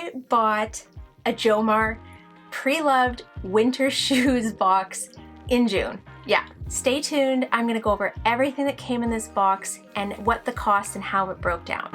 I bought a Jomar pre-loved winter shoes box in June. Yeah, stay tuned. I'm gonna go over everything that came in this box and what the cost and how it broke down.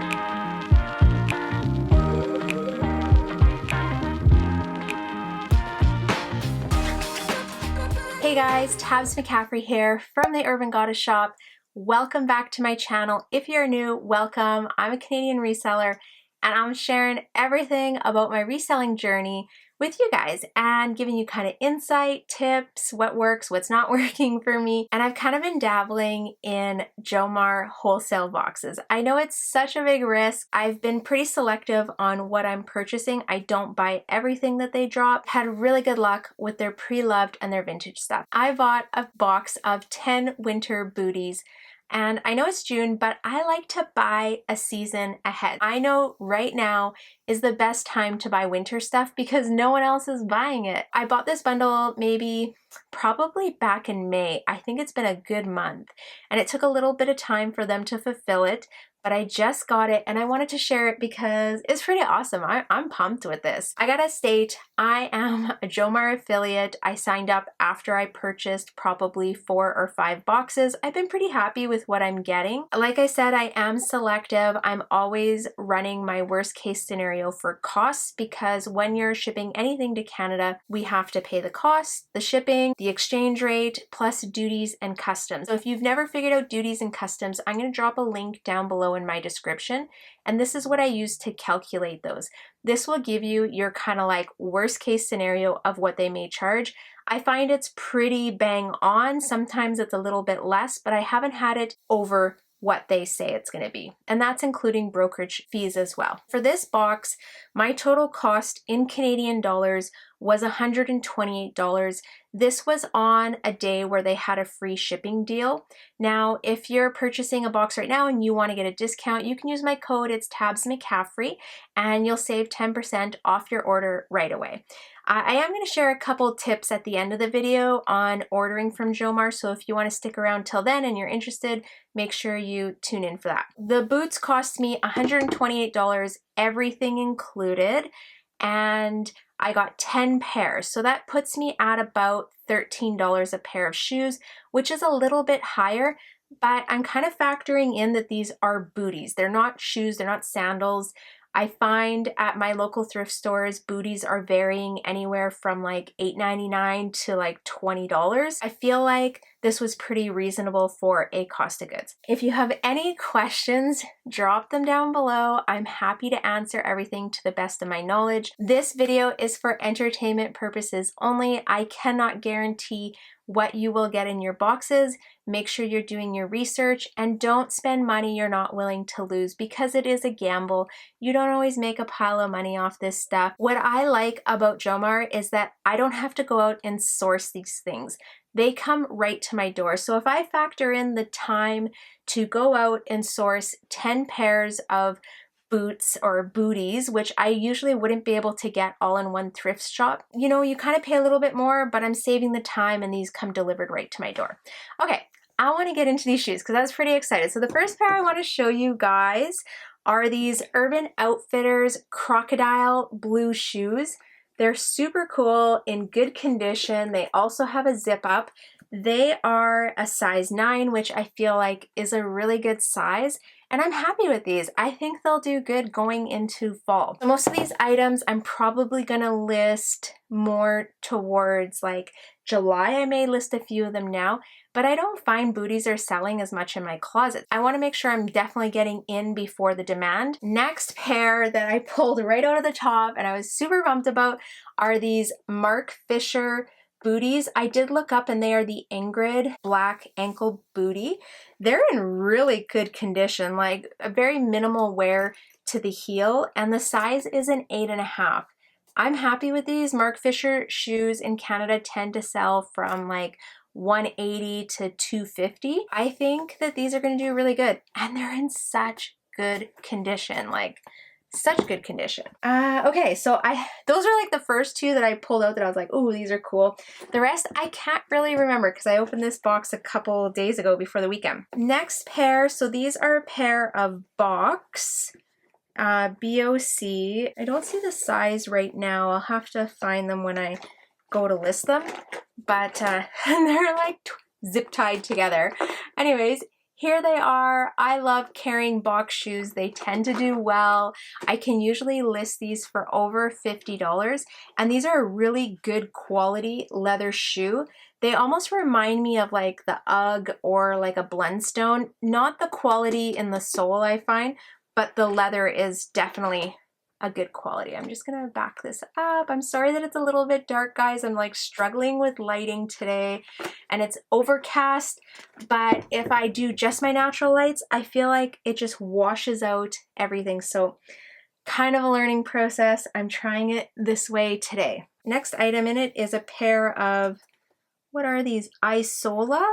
Hey guys, McCaffrey here from the Urban Goddess shop. Welcome back to my channel. If you're new, welcome. I'm a Canadian reseller and I'm sharing everything about my reselling journey with you guys and giving you kind of insight, tips, what works, what's not working for me. And I've kind of been dabbling in Jomar Wholesale boxes. I know it's such a big risk. I've been pretty selective on what I'm purchasing. I don't buy everything that they drop. Had really good luck with their pre-loved and their vintage stuff. I bought a box of 10 winter booties. And I know it's June, but I like to buy a season ahead. I know right now is the best time to buy winter stuff because no one else is buying it. I bought this bundle probably back in May. I think it's been a good month. And it took a little bit of time for them to fulfill it, but I just got it and I wanted to share it because it's pretty awesome. I'm pumped with this. I gotta state, I am a Jomar affiliate. I signed up after I purchased probably 4 or 5 boxes. I've been pretty happy with what I'm getting. Like I said, I am selective. I'm always running my worst case scenario for costs because when you're shipping anything to Canada, we have to pay the cost, the shipping, the exchange rate, plus duties and customs. So if you've never figured out duties and customs, I'm gonna drop a link down below in my description, and this is what I use to calculate those. This will give you your kind of like worst case scenario of what they may charge. I find it's pretty bang on. Sometimes it's a little bit less, but I haven't had it over what they say it's going to be. And that's including brokerage fees as well. For this box, my total cost in Canadian dollars was $128. This was on a day where they had a free shipping deal. Now, if you're purchasing a box right now and you want to get a discount, you can use my code, it's McCaffrey, and you'll save 10% off your order right away. I am going to share a couple tips at the end of the video on ordering from Jomar, so if you want to stick around till then and you're interested, make sure you tune in for that. The boots cost me $128, everything included, and I got 10 pairs, so that puts me at about $13 a pair of shoes, which is a little bit higher, but I'm kind of factoring in that these are booties. They're not shoes, they're not sandals. I find at my local thrift stores, booties are varying anywhere from like $8.99 to like $20. I feel like this was pretty reasonable for a cost of goods. If you have any questions, drop them down below. I'm happy to answer everything to the best of my knowledge. This video is for entertainment purposes only. I cannot guarantee what you will get in your boxes. Make sure you're doing your research and don't spend money you're not willing to lose because it is a gamble. You don't always make a pile of money off this stuff. What I like about Jomar is that I don't have to go out and source these things. They come right to my door. So if I factor in the time to go out and source 10 pairs of boots or booties, which I usually wouldn't be able to get all in one thrift shop, you know, you kind of pay a little bit more, but I'm saving the time and these come delivered right to my door. Okay, I want to get into these shoes because I was pretty excited. So the first pair I want to show you guys are these Urban Outfitters crocodile blue shoes. They're super cool, in good condition. They also have a zip up. They are a size 9, which I feel like is a really good size. And I'm happy with these. I think they'll do good going into fall. So most of these items I'm probably gonna list more towards like July. I may list a few of them now, but I don't find booties are selling as much in my closet. I wanna make sure I'm definitely getting in before the demand. Next pair that I pulled right out of the top and I was super pumped about are these Mark Fisher booties. I did look up and they are the Ingrid black ankle booty. They're in really good condition, like a very minimal wear to the heel, and the size is an 8.5. I'm happy with these. Mark Fisher shoes in Canada tend to sell from like $180 to $250. I think that these are going to do really good, and they're in such good condition, like such good condition. Okay, so those are like the first two that I pulled out that I was like, oh, these are cool. The rest I can't really remember because I opened this box a couple days ago before the weekend. Next pair, so these are a pair of box BOC. I don't see the size right now. I'll have to find them when I go to list them, but they're like zip tied together. Anyways, here they are. I love carrying box shoes. They tend to do well. I can usually list these for over $50, and these are a really good quality leather shoe. They almost remind me of like the UGG or like a Blundstone. Not the quality in the sole, I find, but the leather is definitely a good quality. I'm just gonna back this up. I'm sorry that it's a little bit dark, guys. I'm like struggling with lighting today and it's overcast, but if I do just my natural lights, I feel like it just washes out everything. So kind of a learning process. I'm trying it this way today. Next item in it is a pair of, what are these? Isola?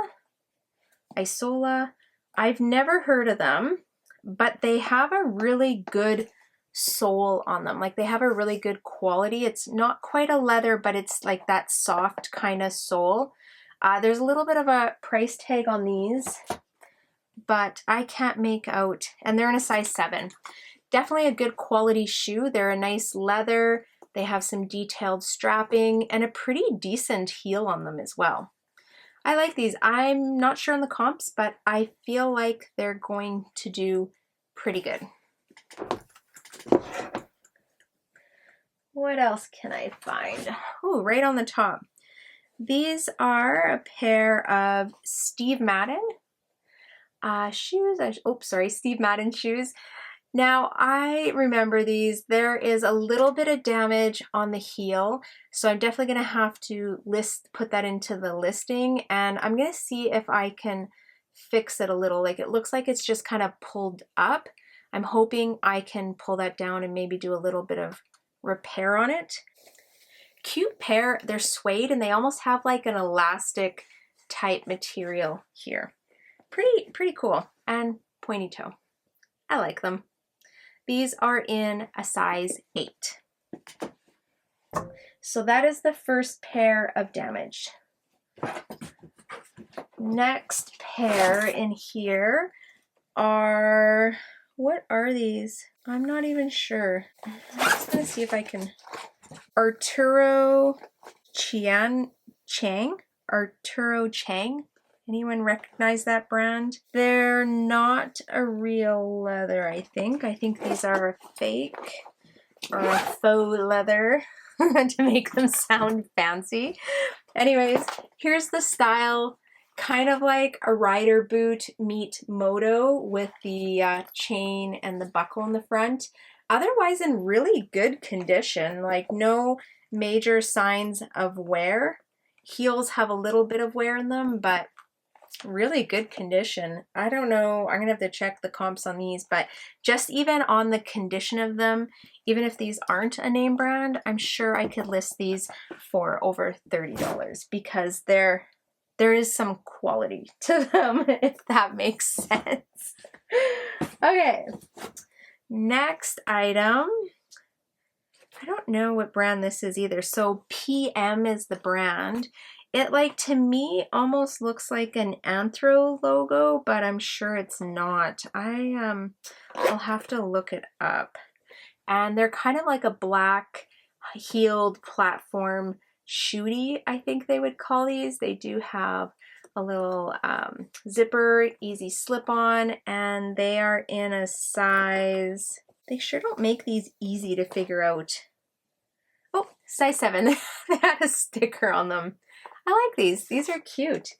I've never heard of them, but they have a really good sole on them. Like they have a really good quality. It's not quite a leather, but it's like that soft kind of sole. There's a little bit of a price tag on these, but I can't make out, and they're in a size 7. Definitely a good quality shoe. They're a nice leather. They have some detailed strapping and a pretty decent heel on them as well. I like these. I'm not sure on the comps, but I feel like they're going to do pretty good. What else can I find? Oh, right on the top. These are a pair of Steve Madden shoes. Steve Madden shoes. Now, I remember these. There is a little bit of damage on the heel, so I'm definitely going to have to put that into the listing, and I'm going to see if I can fix it a little. Like, it looks like it's just kind of pulled up. I'm hoping I can pull that down and maybe do a little bit of repair on it. Cute pair. They're suede and they almost have like an elastic type material here. Pretty cool, and pointy toe. I like them. These are in a size 8. So that is the first pair of damaged. Next pair in here are, what are these? I'm not even sure. I'm just gonna see if I can. Arturo Chang? Anyone recognize that brand? They're not a real leather, I think. I think these are a fake or a faux leather to make them sound fancy. Anyways, here's the style. Kind of like a rider boot meet moto with the chain and the buckle in the front. Otherwise in really good condition, like no major signs of wear. Heels have a little bit of wear in them, but really good condition. I don't know, I'm gonna have to check the comps on these, but just even on the condition of them, even if these aren't a name brand, I'm sure I could list these for over $30 because there is some quality to them, if that makes sense. Okay, next item. I don't know what brand this is either. So PM is the brand. It, like, to me almost looks like an Anthro logo, but I'm sure it's not. I'll have to look it up. And they're kind of like a black heeled platform shooty, I think they would call these. They do have a little zipper, easy slip on, and they are in a size, they sure don't make these easy to figure out. Oh, size 7. They had a sticker on them. I like these. These are cute.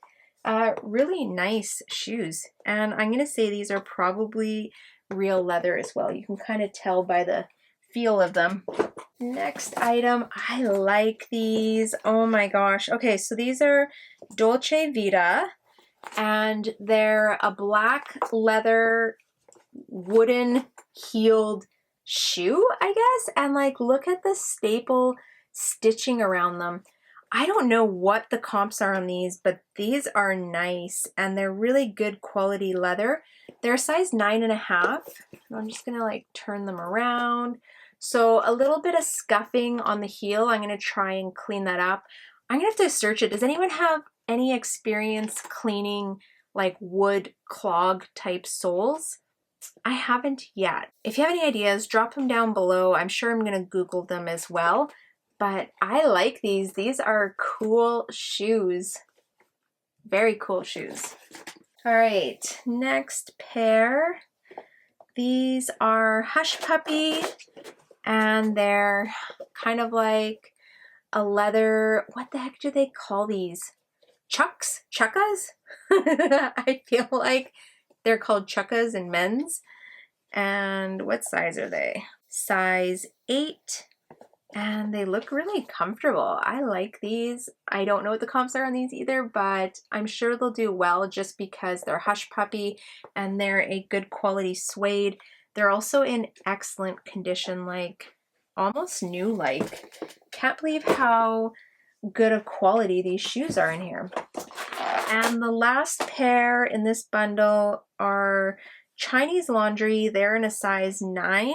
Really nice shoes. And I'm going to say these are probably real leather as well. You can kind of tell by the feel of them. Next item. I like these. Oh my gosh. Okay, so these are Dolce Vita. And they're a black leather wooden heeled shoe, I guess. And like, look at the staple stitching around them. I don't know what the comps are on these, but these are nice and they're really good quality leather. They're a size 9.5. I'm just gonna like turn them around. So a little bit of scuffing on the heel. I'm gonna try and clean that up. I'm gonna have to search it. Does anyone have any experience cleaning like wood clog type soles? I haven't yet. If you have any ideas, drop them down below. I'm sure I'm gonna Google them as well, but I like these. These are cool shoes. Very cool shoes. All right, next pair. These are Hush Puppy, and they're kind of like a leather, what the heck do they call these? Chucks? Chukkas? I feel like they're called chukkas in men's. And what size are they? Size 8. And they look really comfortable. I like these. I don't know what the comps are on these either, but I'm sure they'll do well just because they're Hush Puppy and they're a good quality suede. They're also in excellent condition, like almost new like. Can't believe how good of quality these shoes are in here. And the last pair in this bundle are Chinese laundry. They're in a size 9.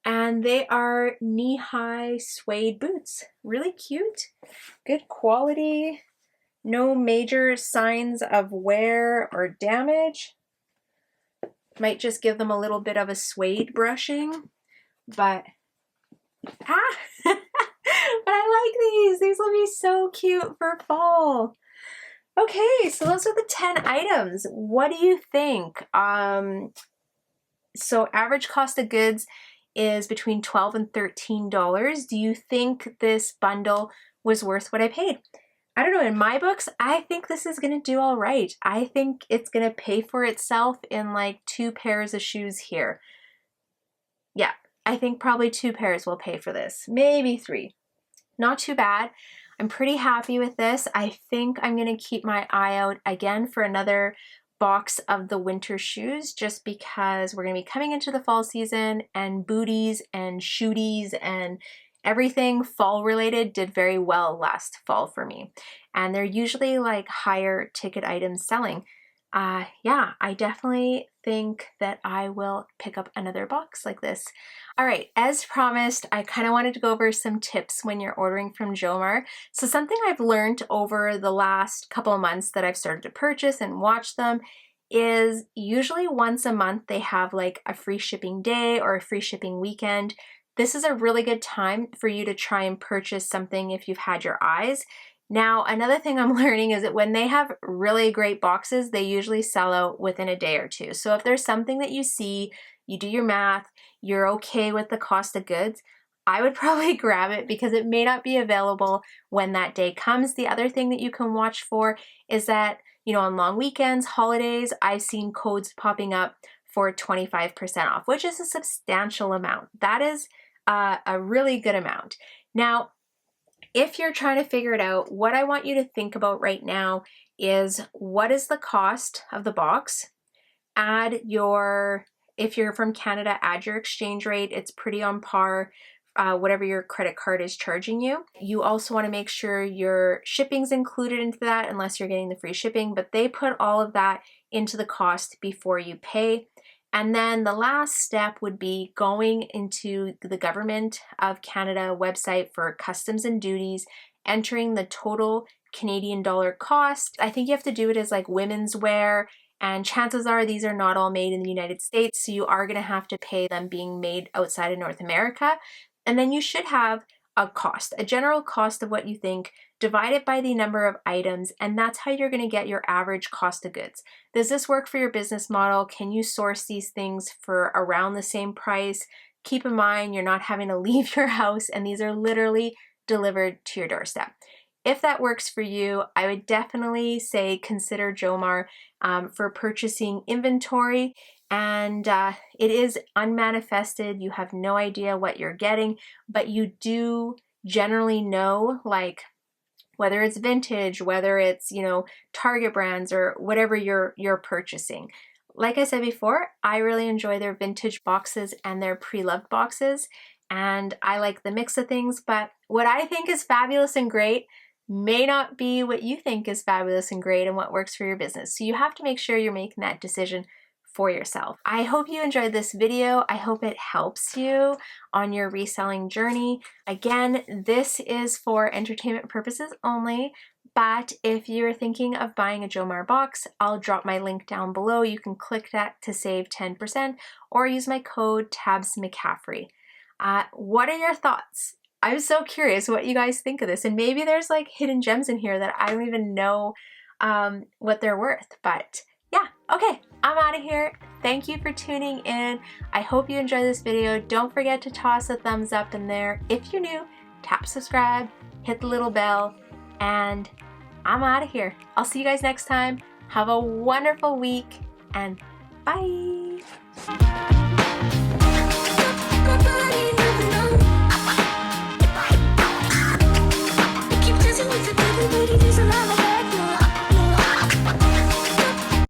And they are knee-high suede boots. Really cute, good quality, no major signs of wear or damage. Might just give them a little bit of a suede brushing, but but I like these. These will be so cute for fall. Okay, so those are the 10 items. What do you think? So average cost of goods is between $12 and $13. Do you think this bundle was worth what I paid? I don't know, in my books, I think this is gonna do all right. I think it's gonna pay for itself in like 2 pairs of shoes here. Yeah, I think probably 2 pairs will pay for this, maybe 3. Not too bad. I'm pretty happy with this. I think I'm gonna keep my eye out again for another box of the winter shoes, just because we're gonna be coming into the fall season, and booties and shooties and everything fall related did very well last fall for me. And they're usually like higher ticket items selling. Yeah, I definitely think that I will pick up another box like this. All right, as promised, I kind of wanted to go over some tips when you're ordering from Jomar. So something I've learned over the last couple of months that I've started to purchase and watch them is usually once a month they have like a free shipping day or a free shipping weekend. This is a really good time for you to try and purchase something if you've had your eyes. Now, another thing I'm learning is that when they have really great boxes, they usually sell out within a day or 2. So if there's something that you see, you do your math, you're okay with the cost of goods, I would probably grab it because it may not be available when that day comes. The other thing that you can watch for is that, you know, on long weekends, holidays, I've seen codes popping up for 25% off, which is a substantial amount. That is a really good amount. Now, if you're trying to figure it out, what I want you to think about right now is what is the cost of the box? Add your, if you're from Canada, add your exchange rate. It's pretty on par, whatever your credit card is charging you. You also want to make sure your shipping's included into that unless you're getting the free shipping, but they put all of that into the cost before you pay. And then the last step would be going into the Government of Canada website for customs and duties, entering the total Canadian dollar cost. I think you have to do it as like women's wear, and chances are these are not all made in the United States, so you are going to have to pay them being made outside of North America. And then you should have a cost, a general cost of what you think, divide it by the number of items, and that's how you're going to get your average cost of goods. Does this work for your business model? Can you source these things for around the same price? Keep in mind, you're not having to leave your house, and these are literally delivered to your doorstep. If that works for you, I would definitely say consider Jomar for purchasing inventory. And it is unmanifested. You have no idea what you're getting, but you do generally know, like, whether it's vintage, whether it's, you know, Target brands or whatever you're purchasing. Like I said before, I really enjoy their vintage boxes and their pre-loved boxes, and I like the mix of things, but what I think is fabulous and great may not be what you think is fabulous and great and what works for your business. So you have to make sure you're making that decision for yourself. I hope you enjoyed this video. I hope it helps you on your reselling journey. Again, this is for entertainment purposes only. But if you're thinking of buying a Jomar box, I'll drop my link down below. You can click that to save 10% or use my code TABSMcCaffrey. What are your thoughts? I'm so curious what you guys think of this, and maybe there's like hidden gems in here that I don't even know what they're worth. But yeah, okay, I'm out of here. Thank you for tuning in. I hope you enjoyed this video. Don't forget to toss a thumbs up in there. If you're new, tap subscribe, hit the little bell, and I'm out of here. I'll see you guys next time. Have a wonderful week, and bye.